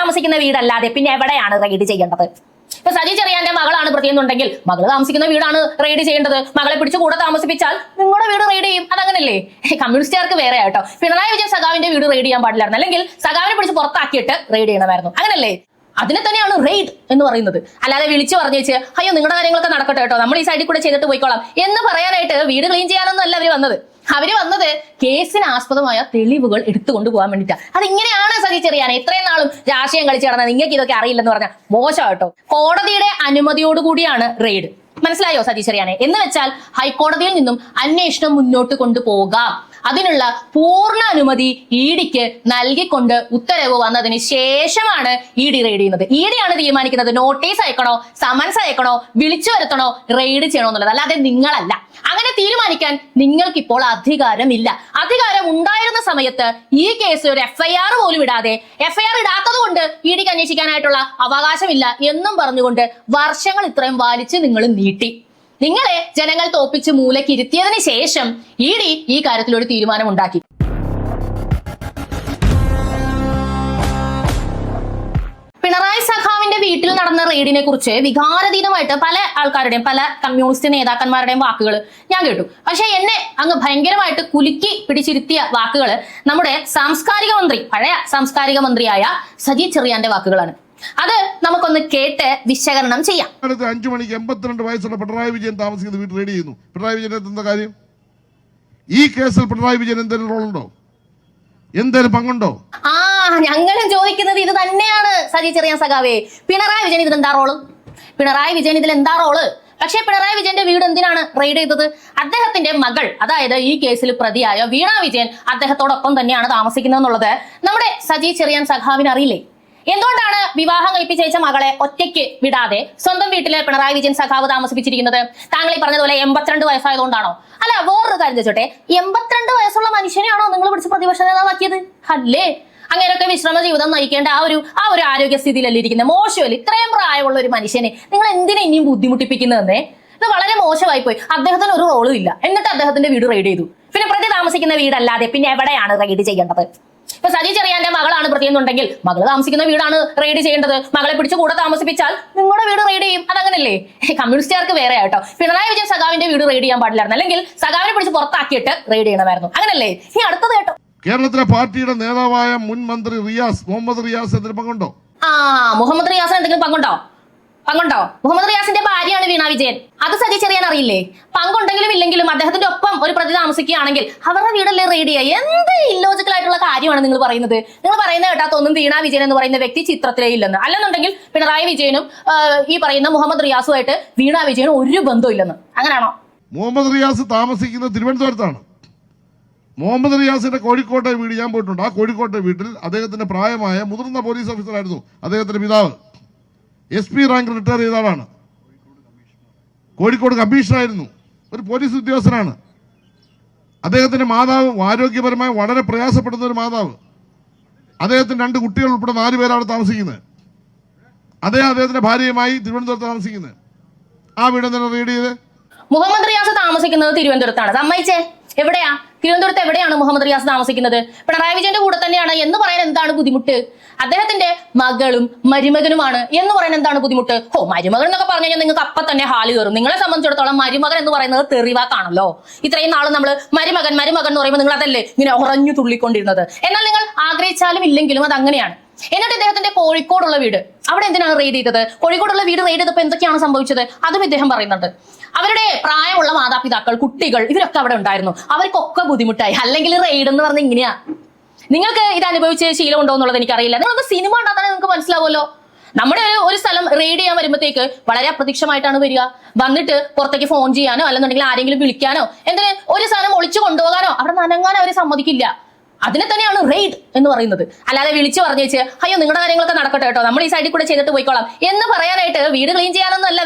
താമസിക്കുന്ന വീടല്ലാതെ പിന്നെ എവിടെയാണ് റെയ്ഡ് ചെയ്യേണ്ടത്? ഇപ്പൊ സജി ചെറിയാന്റെ മകളാണ് പ്രതിയെന്നുണ്ടെങ്കിൽ മകള് താമസിക്കുന്ന വീടാണ് റെയ്ഡ് ചെയ്യേണ്ടത്. മകളെ പിടിച്ച് കൂടെ താമസിപ്പിച്ചാൽ നിങ്ങളുടെ വീട് റെയ്ഡ് ചെയ്യും. അതങ്ങനല്ലേ? കമ്മ്യൂണിസ്റ്റുകാർക്ക് വേറെ ആട്ടോ. പിണറായി വിജയൻ സഖാവിന്റെ വീട് റെയ്ഡ് ചെയ്യാൻ പാടില്ലായിരുന്നു, അല്ലെങ്കിൽ സഖാവിനെ പിടിച്ച് പുറത്താക്കിയിട്ട് റെയ്ഡ് ചെയ്യണമായിരുന്നു. അങ്ങനല്ലേ? അതിനെ തന്നെയാണ് റെയ്ഡ് എന്ന് പറയുന്നത്. അല്ലാതെ വിളിച്ചു പറഞ്ഞേച്ച് അയ്യോ നിങ്ങളുടെ കാര്യങ്ങളൊക്കെ നടക്കട്ടെ കേട്ടോ, നമ്മൾ ഈ സൈഡിൽ കൂടെ ചെയ്തിട്ട് പോയിക്കോളാം എന്ന് പറയാനായിട്ട് വീട് ക്ലീൻ ചെയ്യാനൊന്നും അല്ല അവര് വന്നത്. അവര് വന്നത് കേസിന് ആസ്പദമായ തെളിവുകൾ എടുത്തുകൊണ്ട് പോകാൻ വേണ്ടിയിട്ടാണ്. അതിങ്ങനെയാണ് സജി ചെറിയാൻ ഇത്രയും നാളും രാഷ്ട്രീയം കളിച്ചു നടന്നത്. നിങ്ങൾക്ക് ഇതൊക്കെ അറിയില്ലെന്ന് പറഞ്ഞാൽ മോശം കേട്ടോ. കോടതിയുടെ അനുമതിയോടുകൂടിയാണ് റെയ്ഡ്. മനസ്സിലായോ സജി ചെറിയാനെ? എന്ന് വെച്ചാൽ ഹൈക്കോടതിയിൽ നിന്നും അന്വേഷണം മുന്നോട്ട് കൊണ്ടുപോകാം. അതിനുള്ള പൂർണ്ണ അനുമതി ഇഡിക്ക് നൽകിക്കൊണ്ട് ഉത്തരവ് വന്നതിന് ശേഷമാണ് ഇഡി റെയ്ഡ് ചെയ്യുന്നത്. ഇഡിയാണ് തീരുമാനിക്കുന്നത് നോട്ടീസ് അയക്കണോ, സമൻസ് അയക്കണോ, വിളിച്ചു വരുത്തണോ, റെയ്ഡ് ചെയ്യണോ എന്നുള്ളത്. അല്ലാതെ നിങ്ങളല്ല. അങ്ങനെ തീരുമാനിക്കാൻ നിങ്ങൾക്കിപ്പോൾ അധികാരമില്ല. അധികാരം ഉണ്ടായിരുന്ന സമയത്ത് ഈ കേസിൽ ഒരു FIR പോലും ഇടാതെ, FIR ഇടാത്തത് കൊണ്ട് ഇഡിക്ക് അന്വേഷിക്കാനായിട്ടുള്ള അവകാശമില്ല എന്നും പറഞ്ഞുകൊണ്ട് വർഷങ്ങൾ ഇത്രയും വലിച്ച് നിങ്ങൾ നീട്ടി. നിങ്ങളെ ജനങ്ങൾ തോപ്പിച്ച് മൂലക്കിരുത്തിയതിന് ശേഷം ഇഡി ഈ കാര്യത്തിൽ ഒരു തീരുമാനം ഉണ്ടാക്കി. പിണറായി സഖാവിന്റെ വീട്ടിൽ നടന്ന റെയ്ഡിനെ കുറിച്ച് വികാരതീതമായിട്ട് പല ആൾക്കാരുടെയും പല കമ്മ്യൂണിസ്റ്റ് നേതാക്കന്മാരുടെയും വാക്കുകൾ ഞാൻ കേട്ടു. പക്ഷെ എന്നെ അങ്ങ് ഭയങ്കരമായിട്ട് കുലുക്കി പിടിച്ചിരുത്തിയ വാക്കുകൾ നമ്മുടെ സാംസ്കാരിക മന്ത്രി, പഴയ സാംസ്കാരിക മന്ത്രിയായ സജി ചെറിയാന്റെ വാക്കുകളാണ്. അത് നമുക്കൊന്ന് കേട്ട് വിശകലനം ചെയ്യാം. 5 മണിക്ക് 82 വയസ്സുള്ള പിണറായി വിജയൻ താമസിക്കുന്ന വീട്ടിൽ റെയ്ഡ് ചെയ്യുന്നു. പിണറായി വിജയൻ എന്താ കാര്യം? ഈ കേസിൽ പിണറായി വിജയൻ എന്തെങ്കിലും റോളുണ്ടോ? എന്തെങ്കിലും പങ്കുണ്ടോ? ഞങ്ങളും ചോദിക്കുന്നത് ഇത് തന്നെയാണ് സജി ചെറിയാൻ സഖാവേ. പിണറായി വിജയൻ ഇതിൽ എന്താ റോള്? പിണറായി വിജയൻ ഇതിൽ എന്താ റോള്? പക്ഷേ പിണറായി വിജയന്റെ വീട് എന്തിനാണ് റെയ്ഡ് ചെയ്തത്? അദ്ദേഹത്തിന്റെ മകൾ, അതായത് ഈ കേസിൽ പ്രതിയായ വീണ വിജയൻ അദ്ദേഹത്തോടൊപ്പം തന്നെയാണ് താമസിക്കുന്നത് എന്നുള്ളത് നമ്മുടെ സജി ചെറിയാൻ സഖാവിന് അറിയില്ലേ? എന്തുകൊണ്ടാണ് വിവാഹം കഴിപ്പിച്ചയച്ച മകളെ ഒറ്റയ്ക്ക് വിടാതെ സ്വന്തം വീട്ടിലെ പിണറായി വിജയൻ സഖാവ് താമസിപ്പിച്ചിരിക്കുന്നത്? താങ്കൾ ഈ പറഞ്ഞതുപോലെ 82 വയസ്സായതുകൊണ്ടാണോ? അല്ല, വേറൊരു കാര്യം ചോദിച്ചോട്ടെ, 82 വയസ്സുള്ള മനുഷ്യനെയാണോ നിങ്ങൾ പിടിച്ച് പ്രതിപക്ഷ നേതാവാക്കിയത്? അല്ലേ? അങ്ങനെയൊക്കെ വിശ്രമ ജീവിതം നയിക്കേണ്ട ആ ഒരു ആരോഗ്യസ്ഥിതിയിലല്ലേ ഇരിക്കുന്നത്? മോശമല്ലേ? ഇത്രയും പ്രായമുള്ള ഒരു മനുഷ്യനെ നിങ്ങൾ എന്തിനാ ഇനിയും ബുദ്ധിമുട്ടിപ്പിക്കുന്നതെന്നേ? ഇത് വളരെ മോശമായി പോയി. അദ്ദേഹത്തിന് ഒരു റോളും ഇല്ല, എന്നിട്ട് അദ്ദേഹത്തിന്റെ വീട് റെയ്ഡ് ചെയ്തു. പിന്നെ പ്രതി താമസിക്കുന്ന വീടല്ലാതെ പിന്നെ എവിടെയാണ് റെയ്ഡ് ചെയ്യേണ്ടത്? ഇപ്പൊ സജി ചെറിയാന്റെ മകളാണ് പ്രതിയെന്നുണ്ടെങ്കിൽ മകള് താമസിക്കുന്ന വീടാണ് റെയ്ഡ് ചെയ്യേണ്ടത്. മകളെ പിടിച്ച് കൂടെ താമസിപ്പിച്ചാൽ നിങ്ങളുടെ വീട് റെയ്ഡ് ചെയ്യും. അതങ്ങനല്ലേ? കമ്മ്യൂണിസ്റ്റുകാർക്ക് വേറെ ആട്ടോ. പിണറായി വിജയൻ സഖാവിന്റെ വീട് റെയ്ഡ് ചെയ്യാൻ പാടില്ലായിരുന്നു, അല്ലെങ്കിൽ സഖാവിനെ പിടിച്ച് പുറത്താക്കിയിട്ട് റെയ്ഡ് ചെയ്യണമായിരുന്നു. അങ്ങനല്ലേ? ഇനി അടുത്തത് കേട്ടോ. കേരളത്തിലെ പാർട്ടിയുടെ നേതാവായ മുൻ മന്ത്രി മുഹമ്മദ് റിയാസ് എന്തെങ്കിലും പങ്കുണ്ടോ? മുഹമ്മദ് റിയാസിന് എന്തെങ്കിലും പങ്കുണ്ടോ? മുഹമ്മദ് റിയാസിന്റെ ഭാര്യയാണ് വീണ വിജയൻ. അത് സജി ചെറിയാൻ അറിയില്ലേ? പങ്കുണ്ടെങ്കിലും ഇല്ലെങ്കിലും അദ്ദേഹത്തിന്റെ ഒപ്പം ഒരു പ്രതി താമസിക്കുകയാണെങ്കിൽ അവരുടെ വീടല്ലേ റെയ്ഡ് ചെയ്യുക? എന്ത് ഇല്ലോജിക്കൽ ആയിട്ടുള്ള കാര്യമാണ് നിങ്ങൾ പറയുന്നത്? നിങ്ങൾ പറയുന്നത് കേട്ടാത്തൊന്നും വീണ വിജയൻ എന്ന് പറയുന്ന വ്യക്തി ചിത്രത്തിലേ ഇല്ലെന്ന്. അല്ലെന്നുണ്ടെങ്കിൽ പിണറായി വിജയനും ഈ പറയുന്ന മുഹമ്മദ് റിയാസുമായിട്ട് വീണ വിജയനും ഒരു ബന്ധവും ഇല്ലെന്ന്. അങ്ങനെയാണോ? മുഹമ്മദ് റിയാസ് താമസിക്കുന്നത് തിരുവനന്തപുരത്താണ്. മുഹമ്മദ് റിയാസിന്റെ കോഴിക്കോട്ടെ വീട് ഞാൻ പോയിട്ടുണ്ട്. ആ കോഴിക്കോട്ടെ വീട്ടിൽ അദ്ദേഹത്തിന്റെ പ്രായമായ മുതിർന്ന പോലീസ് ഓഫീസറായിരുന്നു അദ്ദേഹത്തിന്റെ പിതാവ്. SP റാങ്ക് റിട്ടയർ ചെയ്ത ആളാണ്. കോഴിക്കോട് കമ്മീഷണറായിരുന്നു. ഒരു പോലീസ് ഉദ്യോഗസ്ഥനാണ്. അദ്ദേഹത്തിന്റെ മാതാവ് ആരോഗ്യപരമായി വളരെ പ്രയാസപ്പെടുന്ന ഒരു മാതാവ്. അദ്ദേഹത്തിന് 2 കുട്ടികൾ ഉൾപ്പെടെ 4 പേരാണ് താമസിക്കുന്നത്. അദ്ദേഹത്തിന്റെ ഭാര്യയുമായി തിരുവനന്തപുരത്ത് താമസിക്കുന്നത്. ആ വീട് എന്താണ് റെയ്ഡ് ചെയ്ത്? മുഹമ്മദ് റിയാസ് താമസിക്കുന്നത് തിരുവനന്തപുരത്താണ്. സമ്മതിച്ചേ? എവിടെയാ? തിരുവനന്തപുരത്ത് എവിടെയാണ് മുഹമ്മദ് റിയാസ് താമസിക്കുന്നത്? പിണറായി വിജയന്റെ കൂടെ തന്നെയാണ് എന്ന് പറയാൻ എന്താണ് ബുദ്ധിമുട്ട്? അദ്ദേഹത്തിന്റെ മകളും മരുമകനുമാണ് എന്ന് പറയാൻ എന്താണ് ബുദ്ധിമുട്ട്? മരുമകൻ എന്നൊക്കെ പറഞ്ഞു കഴിഞ്ഞാൽ നിങ്ങൾക്ക് അപ്പം തന്നെ ഹാല് കയറും. നിങ്ങളെ സംബന്ധിച്ചിടത്തോളം മരുമകൻ എന്ന് പറയുന്നത് തെറിവാക്കാണല്ലോ. ഇത്രയും നാളും നമ്മൾ മരുമകൻ എന്ന് പറയുമ്പോൾ നിങ്ങൾ അതല്ലേ ഇങ്ങനെ ഉറഞ്ഞു തുള്ളിക്കൊണ്ടിരുന്നത്. എന്നാൽ നിങ്ങൾ ആഗ്രഹിച്ചാലും ഇല്ലെങ്കിലും അത് അങ്ങനെയാണ്. എന്നിട്ട് ഇദ്ദേഹത്തിന്റെ കോഴിക്കോടുള്ള വീട് അവിടെ എന്തിനാണ് റെയ്ഡ് ചെയ്തത്? കോഴിക്കോടുള്ള വീട് റെയ്ഡ് ചെയ്തപ്പോൾ എന്തൊക്കെയാണ് സംഭവിച്ചത്? അതും ഇദ്ദേഹം പറയുന്നുണ്ട്. അവരുടെ പ്രായമുള്ള മാതാപിതാക്കൾ, കുട്ടികൾ, ഇവരൊക്കെ അവിടെ ഉണ്ടായിരുന്നു. അവർക്കൊക്കെ ബുദ്ധിമുട്ടായി. അല്ലെങ്കിൽ റെയ്ഡ് എന്ന് പറഞ്ഞാൽ ഇങ്ങനെയാ. നിങ്ങൾക്ക് ഇത് അനുഭവിച്ച് ശീലം ഉണ്ടോ എന്നുള്ളത് എനിക്കറിയില്ല. നിങ്ങൾക്ക് സിനിമ ഉണ്ടാകാൻ നിങ്ങൾക്ക് മനസ്സിലാവുമല്ലോ. നമ്മുടെ ഒരു സ്ഥലം റെയ്ഡ് ചെയ്യാൻ വരുമ്പോഴത്തേക്ക് വളരെ അപ്രതീക്ഷമായിട്ടാണ് വരിക. വന്നിട്ട് പുറത്തേക്ക് ഫോൺ ചെയ്യാനോ അല്ലെന്നുണ്ടെങ്കിൽ ആരെങ്കിലും വിളിക്കാനോ എന്തിന് ഒരു സ്ഥലം ഒളിച്ചു കൊണ്ടുപോകാനോ അവിടെ നനങ്ങാനോ അവർ സമ്മതിക്കില്ല. അതിനെ തന്നെയാണ് റെയ്ഡ് എന്ന് പറയുന്നത്. അല്ലാതെ വിളിച്ചു പറഞ്ഞേച്ച് അയ്യോ നിങ്ങളുടെ കാര്യങ്ങളൊക്കെ നടക്കട്ടെ കേട്ടോ, നമ്മൾ ഈ സൈഡിൽ കൂടെ ചെയ്തിട്ട് പോയിക്കോളാം എന്ന് പറയാനായിട്ട് വീട് ക്ലീൻ ചെയ്യാനൊന്നും അല്ല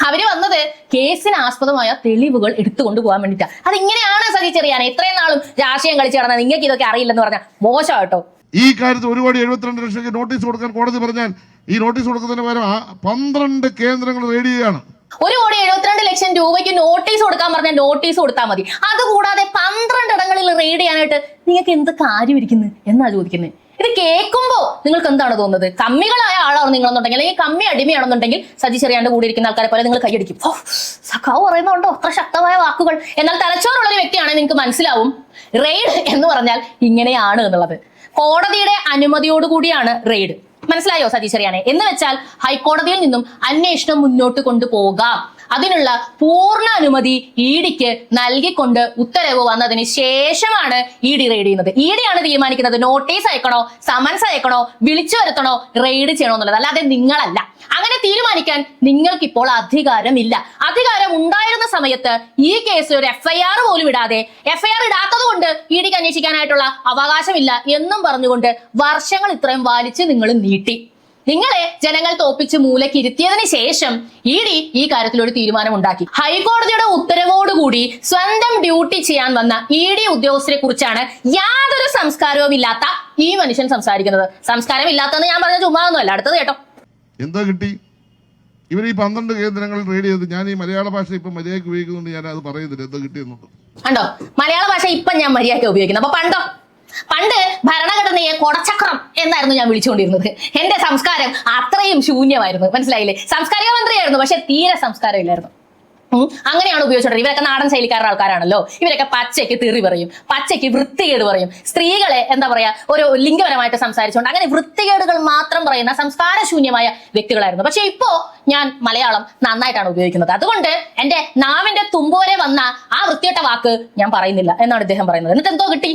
അവര് വന്നത് കേസിന് ആസ്പദമായ തെളിവുകൾ എടുത്തുകൊണ്ട് പോകാൻ വേണ്ടിയിട്ടാണ്. അതിങ്ങനെയാണ് സജി ചെറിയാൻ ഇത്രയും നാളും രാഷ്ട്രീയം കളിച്ചു നടന്നത്. നിങ്ങൾക്ക് ഇതൊക്കെ അറിയില്ലെന്ന് പറഞ്ഞാൽ മോശം കേട്ടോ. ഈ കാര്യത്തിൽ 1,72,00,000 നോട്ടീസ് കൊടുക്കാൻ കോടതി പറഞ്ഞാൽ ഈ നോട്ടീസ് കൊടുക്കുന്നതിന് പകരം 12 കേന്ദ്രങ്ങൾ റെയ്ഡ് ചെയ്യുകയാണ്. 1,72,00,000 രൂപയ്ക്ക് നോട്ടീസ് കൊടുക്കാൻ പറഞ്ഞാൽ നോട്ടീസ് കൊടുത്താൽ മതി. അതുകൂടാതെ 12 ഇടങ്ങളിൽ റെയ്ഡ് ചെയ്യാനായിട്ട് നിങ്ങൾക്ക് എന്ത് കാര്യം ഇരിക്കുന്നു എന്നാ ചോദിക്കുന്നത്? ഇത് കേൾക്കുമ്പോ നിങ്ങൾക്ക് എന്താണ് തോന്നുന്നത്? കമ്മികളായ ആളാണ് നിങ്ങളെന്നുണ്ടെങ്കിൽ, അല്ലെങ്കിൽ കമ്മി അടിമയാണെന്നുണ്ടെങ്കിൽ സജി ചെറിയാന്റെ കൂടെ ഇരിക്കുന്ന ആൾക്കാരെ പോലെ നിങ്ങൾ കൈയടിക്കും. ഓ, സഖാവ് പറയുന്നുണ്ടോ അത്ര ശക്തമായ വാക്കുകൾ. എന്നാൽ തലച്ചോറുള്ള ഒരു വ്യക്തിയാണെങ്കിൽ നിങ്ങൾക്ക് മനസ്സിലാവും റെയ്ഡ് എന്ന് പറഞ്ഞാൽ ഇങ്ങനെയാണ് എന്നുള്ളത്. കോടതിയുടെ അനുമതിയോടുകൂടിയാണ് റെയ്ഡ്. മനസ്സിലായോ സജി ചെറിയാനെ? എന്ന് വെച്ചാൽ ഹൈക്കോടതിയിൽ നിന്നും അന്വേഷണം മുന്നോട്ട് കൊണ്ടുപോകാം. അതിനുള്ള പൂർണ്ണ അനുമതി ഇഡിക്ക് നൽകിക്കൊണ്ട് ഉത്തരവ് വന്നതിന് ശേഷമാണ് ഇഡി റെയ്ഡ് ചെയ്യുന്നത്. ഇഡിയാണ് തീരുമാനിക്കുന്നത് നോട്ടീസ് അയക്കണോ, സമൻസ് അയക്കണോ, വിളിച്ചു വരുത്തണോ, റെയ്ഡ് ചെയ്യണോ എന്നുള്ളത്. അല്ലാതെ നിങ്ങളല്ല. അങ്ങനെ തീരുമാനിക്കാൻ നിങ്ങൾക്ക് ഇപ്പോൾ അധികാരമില്ല. അധികാരം ഉണ്ടായിരുന്ന സമയത്ത് ഈ കേസിൽ ഒരു FIR പോലും ഇടാതെ, FIR ഇടാത്തത് കൊണ്ട് ഇഡിക്ക് അന്വേഷിക്കാനായിട്ടുള്ള അവകാശമില്ല എന്നും പറഞ്ഞുകൊണ്ട് വർഷങ്ങൾ ഇത്രയും വലിച്ച് നിങ്ങൾ നീട്ടി. നിങ്ങളെ ജനങ്ങൾ തോപ്പിച്ച് മൂലക്ക് ഇരുത്തിയതിന് ശേഷം ഇഡി ഈ കാര്യത്തിൽ ഒരു തീരുമാനം ഉണ്ടാക്കി. ഹൈക്കോടതിയുടെ ഉത്തരവോടുകൂടി സ്വന്തം ഡ്യൂട്ടി ചെയ്യാൻ വന്ന ഇഡി ഉദ്യോഗസ്ഥരെ കുറിച്ചാണ് യാതൊരു സംസ്കാരവും ഇല്ലാത്ത ഈ മനുഷ്യൻ സംസാരിക്കുന്നത്. സംസ്കാരം ഇല്ലാത്തതെന്ന് ഞാൻ പറഞ്ഞ ചുമ്മാ ഒന്നുമല്ല. അടുത്തത് കേട്ടോ. എന്താ കിട്ടി? ഇവർ ഈ 12 കേന്ദ്രങ്ങൾ റെയ്ഡ് ചെയ്ത്, ഞാൻ ഈ മലയാള ഭാഷ ഇപ്പൊ മര്യാദയ്ക്ക് ഉപയോഗിക്കുന്നുണ്ട്, ഞാൻ അത് പറയുന്നില്ല എന്താ കിട്ടിയെന്നുണ്ട്. കണ്ടോ, മലയാള ഭാഷ ഇപ്പൊ ഞാൻ മര്യാദയ്ക്ക് ഉപയോഗിക്കുന്നത്. അപ്പൊ പണ്ട് ഭരണഘടനയെ കൊടച്ചക്രം എന്നായിരുന്നു ഞാൻ വിളിച്ചുകൊണ്ടിരുന്നത്. എന്റെ സംസ്കാരം അത്രയും ശൂന്യമായിരുന്നു. മനസ്സിലായില്ലേ? സാംസ്കാരിക മന്ത്രിയായിരുന്നു, പക്ഷെ തീരെ സംസ്കാരം ഇല്ലായിരുന്നു. അങ്ങനെയാണ് ഉപയോഗിച്ചോണ്ടത്. ഇവരൊക്കെ നാടൻ ശൈലിക്കാരുടെ ആൾക്കാരാണല്ലോ. ഇവരൊക്കെ പച്ചയ്ക്ക് തെറി പറയും, പച്ചയ്ക്ക് വൃത്തികേട് പറയും. സ്ത്രീകളെ എന്താ പറയാ, ഒരു ലിംഗപരമായിട്ട് സംസാരിച്ചുകൊണ്ട് അങ്ങനെ വൃത്തികേടുകൾ മാത്രം പറയുന്ന സംസ്കാരശൂന്യമായ വ്യക്തികളായിരുന്നു. പക്ഷെ ഇപ്പോ ഞാൻ മലയാളം നന്നായിട്ടാണ് ഉപയോഗിക്കുന്നത്. അതുകൊണ്ട് എന്റെ നാവിന്റെ തുമ്പുവരെ വന്ന ആ വൃത്തികെട്ട വാക്ക് ഞാൻ പറയുന്നില്ല എന്നാണ് ഇദ്ദേഹം പറയുന്നത്. എന്നിട്ട് എന്തൊക്കെ കിട്ടി?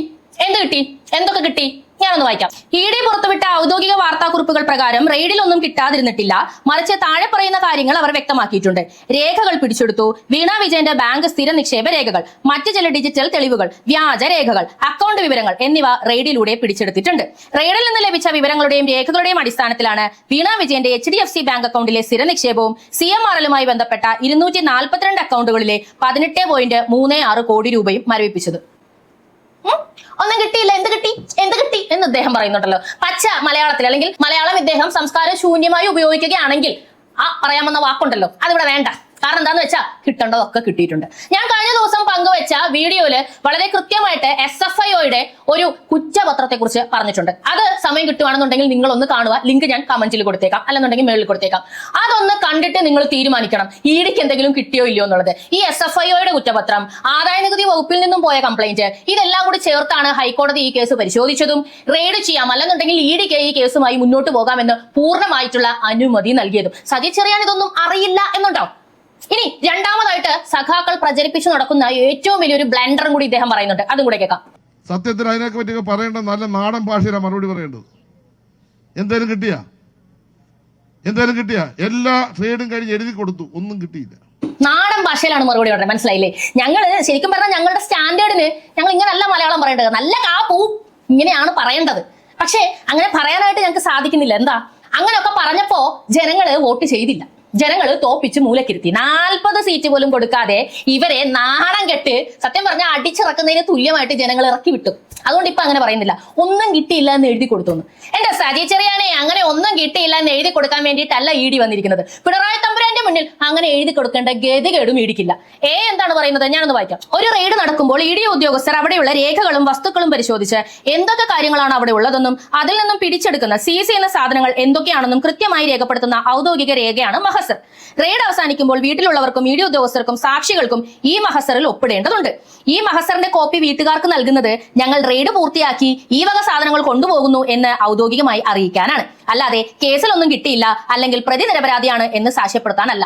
ഞാനൊന്ന് വായിക്കാം. ഇഡി പുറത്തുവിട്ട ഔദ്യോഗിക വാർത്താക്കുറിപ്പുകൾ പ്രകാരം റെയ്ഡിലൊന്നും കിട്ടാതിരുന്നിട്ടില്ല. മറിച്ച് താഴെ പറയുന്ന കാര്യങ്ങൾ അവർ വ്യക്തമാക്കിയിട്ടുണ്ട്. രേഖകൾ പിടിച്ചെടുത്തു. വീണ വിജയന്റെ ബാങ്ക് സ്ഥിര നിക്ഷേപ രേഖകൾ, മറ്റ് ചില ഡിജിറ്റൽ തെളിവുകൾ, വ്യാജ രേഖകൾ, അക്കൗണ്ട് വിവരങ്ങൾ എന്നിവ റെയ്ഡിലൂടെ പിടിച്ചെടുത്തിട്ടുണ്ട്. റെയ്ഡിൽ നിന്ന് ലഭിച്ച വിവരങ്ങളുടെയും രേഖകളുടെയും അടിസ്ഥാനത്തിലാണ് വീണ വിജയന്റെ HDFC ബാങ്ക് അക്കൗണ്ടിലെ സ്ഥിര നിക്ഷേപവും CMRLുമായി ബന്ധപ്പെട്ട 242 അക്കൗണ്ടുകളിലെ 18.36 കോടി രൂപയും മരവിപ്പിച്ചത്. ഒന്നും കിട്ടിയില്ല. എന്ത് കിട്ടി എന്ന് ഇദ്ദേഹം പറയുന്നുണ്ടല്ലോ പച്ച മലയാളത്തിൽ. അല്ലെങ്കിൽ മലയാളം ഇദ്ദേഹം സംസ്കാര ശൂന്യമായി ഉപയോഗിക്കുകയാണെങ്കിൽ ആ പറയാമെന്ന വാക്കുണ്ടല്ലോ അതിവിടെ വേണ്ട. കാരണം എന്താന്ന് വെച്ചാൽ കിട്ടേണ്ടതൊക്കെ കിട്ടിയിട്ടുണ്ട്. ഞാൻ കഴിഞ്ഞ ദിവസം പങ്കുവെച്ച വീഡിയോയില് വളരെ കൃത്യമായിട്ട് SFIOയുടെ ഒരു കുറ്റപത്രത്തെ കുറിച്ച് പറഞ്ഞിട്ടുണ്ട്. അത് സമയം കിട്ടുവാണെന്നുണ്ടെങ്കിൽ നിങ്ങൾ ഒന്ന് കാണുക. ലിങ്ക് ഞാൻ കമന്റിൽ കൊടുത്തേക്കാം, അല്ലെന്നുണ്ടെങ്കിൽ മേളിൽ കൊടുത്തേക്കാം. അതൊന്ന് കണ്ടിട്ട് നിങ്ങൾ തീരുമാനിക്കണം ഇഡിക്ക് എന്തെങ്കിലും കിട്ടിയോ ഇല്ലയോ എന്നുള്ളത്. ഈ SFIOയുടെ കുറ്റപത്രം, ആദായനികുതി വകുപ്പിൽ നിന്നും പോയ കംപ്ലൈന്റ്, ഇതെല്ലാം കൂടി ചേർത്താണ് ഹൈക്കോടതി ഈ കേസ് പരിശോധിച്ചതും റെയ്ഡ് ചെയ്യാം, അല്ലെന്നുണ്ടെങ്കിൽ ഇഡിക്ക് ഈ കേസുമായി മുന്നോട്ട് പോകാമെന്ന് പൂർണ്ണമായിട്ടുള്ള അനുമതി നൽകിയതും. സജി ചെറിയാൻ ഇതൊന്നും അറിയില്ല എന്നുണ്ടോ? ഇനി രണ്ടാമതായിട്ട് സഖാക്കൾ പ്രചരിപ്പിച്ചു നടക്കുന്ന ഏറ്റവും വലിയൊരു ബ്ലണ്ടറും കൂടി ഇദ്ദേഹം പറയുന്നുണ്ട്. അതും കൂടെ കേൾക്കാം. സത്യത്തിൽ അതിനൊക്കെ പറ്റിയൊക്കെ പറയേണ്ടത് നല്ല നാടൻ ഭാഷയിലാണ് മറുപടി പറയേണ്ടത്. എന്തായാലും കിട്ടിയ എല്ലാ ട്രേഡും കഴിഞ്ഞ് എഴുതി കൊടുത്തു, ഒന്നും കിട്ടിയില്ല. നാടൻ ഭാഷയിലാണ് മറുപടി പറയുന്നത്. മനസ്സിലായില്ലേ? ഞങ്ങള് ശരിക്കും പറഞ്ഞാൽ ഞങ്ങളുടെ സ്റ്റാൻഡേർഡിന് ഞങ്ങൾ ഇങ്ങനല്ല മലയാളം പറയേണ്ടത്. നല്ല കാപ്പൂ ഇങ്ങനെയാണ് പറയേണ്ടത്. പക്ഷെ അങ്ങനെ പറയാനായിട്ട് ഞങ്ങൾക്ക് സാധിക്കുന്നില്ല. എന്താ? അങ്ങനെയൊക്കെ പറഞ്ഞപ്പോ ജനങ്ങള് വോട്ട് ചെയ്തില്ല. ജനങ്ങള് തോപ്പിച്ച് മൂലക്കിരുത്തി. 40 സീറ്റ് പോലും കൊടുക്കാതെ ഇവരെ നാണം കെട്ട് സത്യം പറഞ്ഞാൽ അടിച്ചിറക്കുന്നതിന് തുല്യമായിട്ട് ജനങ്ങൾ ഇറക്കി വിട്ടു. അതുകൊണ്ട് ഇപ്പൊ അങ്ങനെ പറയുന്നില്ല. ഒന്നും കിട്ടിയില്ല എന്ന് എഴുതി കൊടുത്തു. എന്റെ സജി ചെറിയാനെ അങ്ങനെ ഒന്നും കിട്ടിയില്ല എന്ന് എഴുതി കൊടുക്കാൻ വേണ്ടിയിട്ടല്ല ഇഡി വന്നിരിക്കുന്നത്. പിണറായി തമ്പുരാന്റെ മുന്നിൽ അങ്ങനെ എഴുതി കൊടുക്കേണ്ട ഗതികേടും ഇടിക്കില്ല. എന്താണ് പറയുന്നത്? ഞാനൊന്ന് വായിക്കാം. ഒരു റെയ്ഡ് നടക്കുമ്പോൾ ഇഡി ഉദ്യോഗസ്ഥർ അവിടെയുള്ള രേഖകളും വസ്തുക്കളും പരിശോധിച്ച് എന്തൊക്കെ കാര്യങ്ങളാണ് അവിടെ ഉള്ളതെന്നും അതിൽ നിന്നും പിടിച്ചെടുക്കുന്ന സീസ് ചെയ്യുന്ന സാധനങ്ങൾ എന്തൊക്കെയാണെന്നും കൃത്യമായി രേഖപ്പെടുത്തുന്ന ഔദ്യോഗിക രേഖയാണ് മഹസർ. റെയ്ഡ് അവസാനിക്കുമ്പോൾ വീട്ടിലുള്ളവർക്കും ഇഡി ഉദ്യോഗസ്ഥർക്കും സാക്ഷികൾക്കും ഈ മഹസറിൽ ഒപ്പിടേണ്ടതുണ്ട്. ഈ മഹസറിന്റെ കോപ്പി വീട്ടുകാർക്ക് നൽകുന്നത് ഞങ്ങൾ റെയ്ഡ് പൂർത്തിയാക്കി ഈ വക സാധനങ്ങൾ കൊണ്ടുപോകുന്നു എന്ന് ഔദ്യോഗികമായി അറിയിക്കാനാണ്. അല്ലാതെ കേസിലൊന്നും കിട്ടിയില്ല അല്ലെങ്കിൽ പ്രതി നിരപരാധിയാണ് എന്ന് സാക്ഷ്യപ്പെടുത്താനല്ല.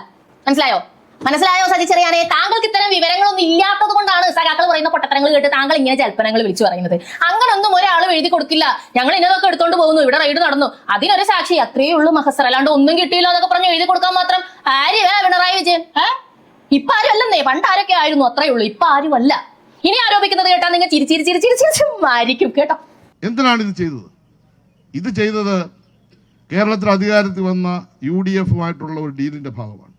മനസ്സിലായോ സജി ചെറിയാനെ? താങ്കൾക്ക് ഇത്തരം വിവരങ്ങളൊന്നും ഇല്ലാത്തത് കൊണ്ടാണ് സഖാക്കൾ പറയുന്ന പൊട്ടത്തരങ്ങൾ കേട്ട് താങ്കൾ ഇങ്ങനെ ജൽപ്പനങ്ങൾ വിളിച്ചു പറയുന്നത്. അങ്ങനൊന്നും ഒരാളും എഴുതി കൊടുക്കില്ല. ഞങ്ങൾ ഇന്നതൊക്കെ എടുത്തോണ്ട് പോകുന്നു, ഇവിടെ റെയ്ഡ് നടന്നു, അതിനൊരു സാക്ഷി, അത്രയേ ഉള്ളൂ മഹസർ. അല്ലാണ്ട് ഒന്നും കിട്ടിയില്ല എന്നൊക്കെ പറഞ്ഞ് എഴുതി കൊടുക്കാൻ മാത്രം ആര് പിണറായി വിജയൻ? ഇപ്പൊ ആരും അല്ലെന്നേ. പണ്ട് ആരൊക്കെ ആയിരുന്നു, അത്രയേ ഉള്ളൂ. ഇപ്പൊ ആരുമല്ല. ഇനി ആരോപിക്കുന്നത് കേട്ടാ നിങ്ങൾ ചിരിച്ചിരിച്ചിരിച്ചിരിച്ചിരിക്കും കേട്ടോ. എന്തിനാണ് ഇത് ചെയ്തത്? ഇത് ചെയ്തത് കേരളത്തിൽ അധികാരത്തിൽ വന്ന UDFുമായിട്ടുള്ള ഒരു ഡീലിന്റെ ഭാഗമാണ്.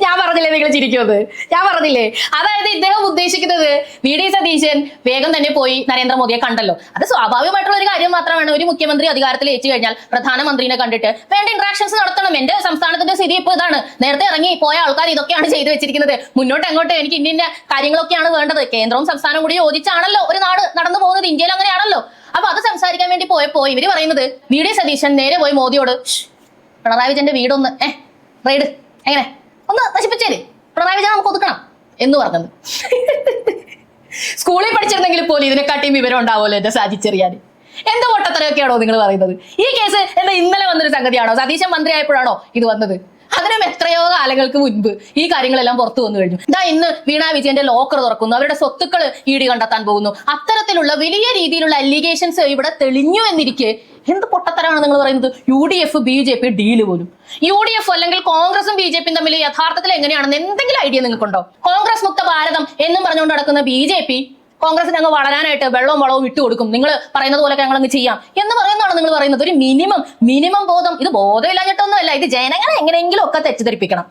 ഞാൻ പറഞ്ഞില്ലേ നിങ്ങൾ ചിരിക്കുന്നത്? ഞാൻ പറഞ്ഞില്ലേ? അതായത് ഇദ്ദേഹം ഉദ്ദേശിക്കുന്നത് VD സതീശൻ വേഗം തന്നെ പോയി നരേന്ദ്രമോദിയെ കണ്ടല്ലോ. അത് സ്വാഭാവികമായിട്ടുള്ള ഒരു കാര്യം മാത്രമാണ്. ഒരു മുഖ്യമന്ത്രി അധികാരത്തിൽ ഏച്ചു കഴിഞ്ഞാൽ പ്രധാനമന്ത്രിനെ കണ്ടിട്ട് വേണ്ട ഇന്ററാക്ഷൻസ് നടത്തണം. എന്റെ സംസ്ഥാനത്തിന്റെ സ്ഥിതി ഇപ്പോൾ ഇതാണ്. നേരത്തെ ഇറങ്ങി പോയ ആൾക്കാർ ഇതൊക്കെയാണ് ചെയ്തു വെച്ചിരിക്കുന്നത്. മുന്നോട്ട് അങ്ങോട്ട് എനിക്ക് ഇന്ന കാര്യങ്ങളൊക്കെയാണ് വേണ്ടത്. കേന്ദ്രവും സംസ്ഥാനവും കൂടി യോജിച്ചാണല്ലോ ഒരു നാട് നടന്നു പോകുന്നത്. ഇന്ത്യയിൽ അങ്ങനെയാണല്ലോ. അപ്പൊ അത് സംസാരിക്കാൻ വേണ്ടി പോയപ്പോ ഇവര് പറയുന്നത് വി.ഡി. സതീശൻ നേരെ പോയി മോദിയോട് പിണറായി വിജയന്റെ വീടൊന്ന് റെയ്ഡ് എങ്ങനെ ഒന്ന് നശിപ്പിച്ചേര്, പിണറായി വിജയൻ നമുക്ക് ഒതുക്കണം എന്ന് പറഞ്ഞത്. സ്കൂളിൽ പഠിച്ചിരുന്നെങ്കിൽ പോലും ഇതിനെക്കാട്ടിയും വിവരം ഉണ്ടാവുമല്ലോ എന്റെ സാധിച്ചറിയാൻ. എന്ത് പൊട്ടത്തരൊക്കെയാണോ നിങ്ങൾ പറയുന്നത്? ഈ കേസ് എന്താ ഇന്നലെ വന്നൊരു സംഗതിയാണോ? സതീശൻ മന്ത്രിയായപ്പോഴാണോ ഇത് വന്നത്? അതിനും എത്രയോ കാലങ്ങൾക്ക് മുൻപ് ഈ കാര്യങ്ങളെല്ലാം പുറത്തു വന്നു കഴിഞ്ഞു. ഇതാ ഇന്ന് വീണ വിജയന്റെ ലോക്കർ തുറക്കുന്നു, അവരുടെ സ്വത്തുക്കൾ ഇഡി കണ്ടെത്താൻ പോകുന്നു. അത്തരത്തിലുള്ള വലിയ രീതിയിലുള്ള അലിഗേഷൻസ് ഇവിടെ തെളിഞ്ഞു എന്നിരിക്കെ എന്ത് പൊട്ടത്തരാണ് നിങ്ങൾ പറയുന്നത്? UDF BJP ഡീല് പോലും. UDF അല്ലെങ്കിൽ കോൺഗ്രസും BJPയും തമ്മിൽ യഥാർത്ഥത്തിൽ എങ്ങനെയാണെന്ന് എന്തെങ്കിലും ഐഡിയ നിങ്ങൾക്കുണ്ടോ? കോൺഗ്രസ് മുക്ത ഭാരതം എന്നും പറഞ്ഞുകൊണ്ട് നടക്കുന്ന BJP കോൺഗ്രസിന് അങ്ങ് വളരാനായിട്ട് വെള്ളവും വളവും ഇട്ടുകൊടുക്കും, നിങ്ങൾ പറയുന്നത് പോലെ ഞങ്ങൾ അങ്ങ് ചെയ്യാം എന്ന് പറയുന്നതാണ് നിങ്ങൾ പറയുന്നത്. ഒരു മിനിമം ബോധം, ഇത് ബോധമില്ലാഞ്ഞിട്ടൊന്നുമല്ല, ഇത് ജനങ്ങളെ എങ്ങനെയെങ്കിലും ഒക്കെ തെറ്റിദ്ധരിപ്പിക്കണം.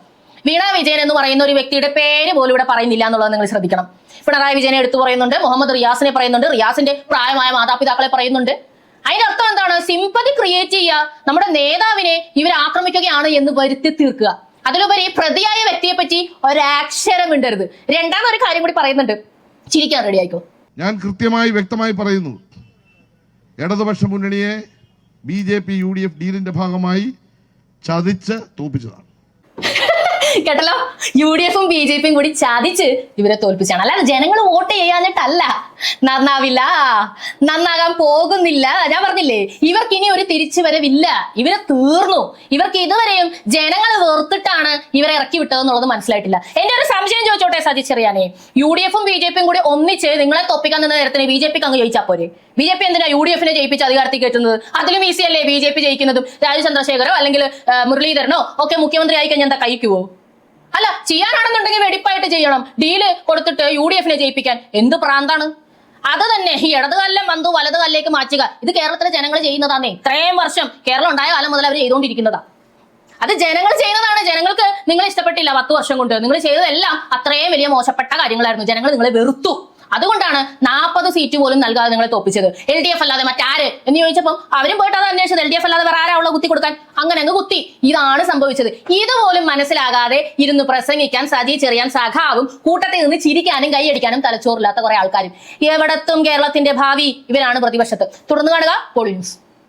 വീണ വിജയൻ എന്ന് പറയുന്ന ഒരു വ്യക്തിയുടെ പേര് പോലും ഇവിടെ പറയുന്നില്ല എന്നുള്ളത് നിങ്ങൾ ശ്രദ്ധിക്കണം. പിണറായി വിജയനെ എടുത്തു പറയുന്നുണ്ട്, മുഹമ്മദ് റിയാസിനെ പറയുന്നുണ്ട്, റിയാസിന്റെ പ്രായമായ മാതാപിതാക്കളെ പറയുന്നുണ്ട്. അതിന്റെ അർത്ഥം എന്താണ്? സിമ്പതി ക്രിയേറ്റ് ചെയ്യുക, നമ്മുടെ നേതാവിനെ ഇവർ ആക്രമിക്കുകയാണ് എന്ന് വരുത്തി തീർക്കുക. അതിലുപരി പ്രതിയായ വ്യക്തിയെ പറ്റി ഒരക്ഷരം മിണ്ടരുത്. രണ്ടാമതൊരു കാര്യം കൂടി പറയുന്നുണ്ട്, ചിരിക്കാൻ റെഡി ആയിക്കോ. ഞാൻ കൃത്യമായി വ്യക്തമായി പറയുന്നു, ഇടതുപക്ഷ മുന്നണിയെ BJP UDF ഡീലിന്റെ ഭാഗമായി ചതിച്ച് തോപ്പിച്ചതാണ്. കേട്ടല്ലോ, UDFും BJPയും കൂടി ചതിച്ച് ഇവരെ തോൽപ്പിച്ചാണ്. അല്ലാതെ ജനങ്ങൾ വോട്ട് ചെയ്യാനിട്ടല്ല. നന്നാവില്ല, നന്നാകാൻ പോകുന്നില്ല. ഞാൻ പറഞ്ഞില്ലേ, ഇവർക്ക് ഇനി ഒരു തിരിച്ചുവരവില്ല, ഇവരെ തീർന്നു. ഇവർക്ക് ഇതുവരെയും ജനങ്ങൾ വെറുത്തിട്ടാണ് ഇവരെ ഇറക്കി വിട്ടതെന്നുള്ളത് മനസ്സിലായിട്ടില്ല. എന്റെ ഒരു സംശയം ചോദിച്ചോട്ടെ സജിച്ചറിയാനേ, UDFും BJPയും കൂടി ഒന്നിച്ച് നിങ്ങളെ തോപ്പിക്കാൻ നിന്ന നേരത്തിന് BJPക്ക് അങ്ങ് ജയിച്ചാൽ പോരെ? BJP എന്തിനാ UDFനെ ജയിപ്പിച്ച് അധികാരത്തിൽ കയറ്റുന്നത്? അതിലും ഈസി അല്ലേ BJP ജയിക്കുന്നതും? രാജു ചന്ദ്രശേഖരോ അല്ലെങ്കിൽ മുരളീധരനോ ഒക്കെ മുഖ്യമന്ത്രി ആയി കഴിഞ്ഞാൽ എന്താ കഴിക്കുവോ? അല്ല, ചെയ്യാനാണെന്നുണ്ടെങ്കിൽ വെടിപ്പായിട്ട് ചെയ്യണം. ഡീല് കൊടുത്തിട്ട് UDFനെ ജയിപ്പിക്കാൻ എന്ത് പ്രാന്താണ്? അത് തന്നെ ഈ ഇടതുകാലിലെ മന്തു വലതുകാലിലേക്ക് മാറ്റുക, ഇത് കേരളത്തിലെ ജനങ്ങൾ ചെയ്യുന്നതാന്നേ. ഇത്രയും വർഷം കേരളം ഉണ്ടായ കാലം മുതൽ അവർ ചെയ്തുകൊണ്ടിരിക്കുന്നതാ. അത് ജനങ്ങൾ ചെയ്യുന്നതാണ്. ജനങ്ങൾക്ക് നിങ്ങൾ ഇഷ്ടപ്പെട്ടില്ല 10 വർഷം കൊണ്ട്. നിങ്ങൾ ചെയ്തതെല്ലാം അത്രയും വലിയ മോശപ്പെട്ട കാര്യങ്ങളായിരുന്നു. ജനങ്ങൾ നിങ്ങളെ വെറുത്തു. അതുകൊണ്ടാണ് 40 സീറ്റ് പോലും നൽകാതെ നിങ്ങളെ തോപ്പിച്ചത്. LDF അല്ലാതെ മറ്റാര് എന്ന് ചോദിച്ചപ്പം അവരും പോയിട്ട് അത് അന്വേഷിച്ചത് LDF അല്ലാതെ വേറെ ആരാ ഉള്ള കുത്തി കൊടുക്കാൻ? അങ്ങനെ അങ്ങ് കുത്തി. ഇതാണ് സംഭവിച്ചത്. ഇതുപോലും മനസ്സിലാകാതെ ഇരുന്ന് പ്രസംഗിക്കാൻ സജി ചെറിയാൻ സഖാവും കൂട്ടത്തിൽ നിന്ന് ചിരിക്കാനും കൈയടിക്കാനും തലച്ചോറില്ലാത്ത കുറെ ആൾക്കാരും. എവിടത്തും കേരളത്തിന്റെ ഭാവി ഇവരാണ് പ്രതിപക്ഷത്ത്. തുടർന്ന് കാണുക പോളി ന്യൂസ്.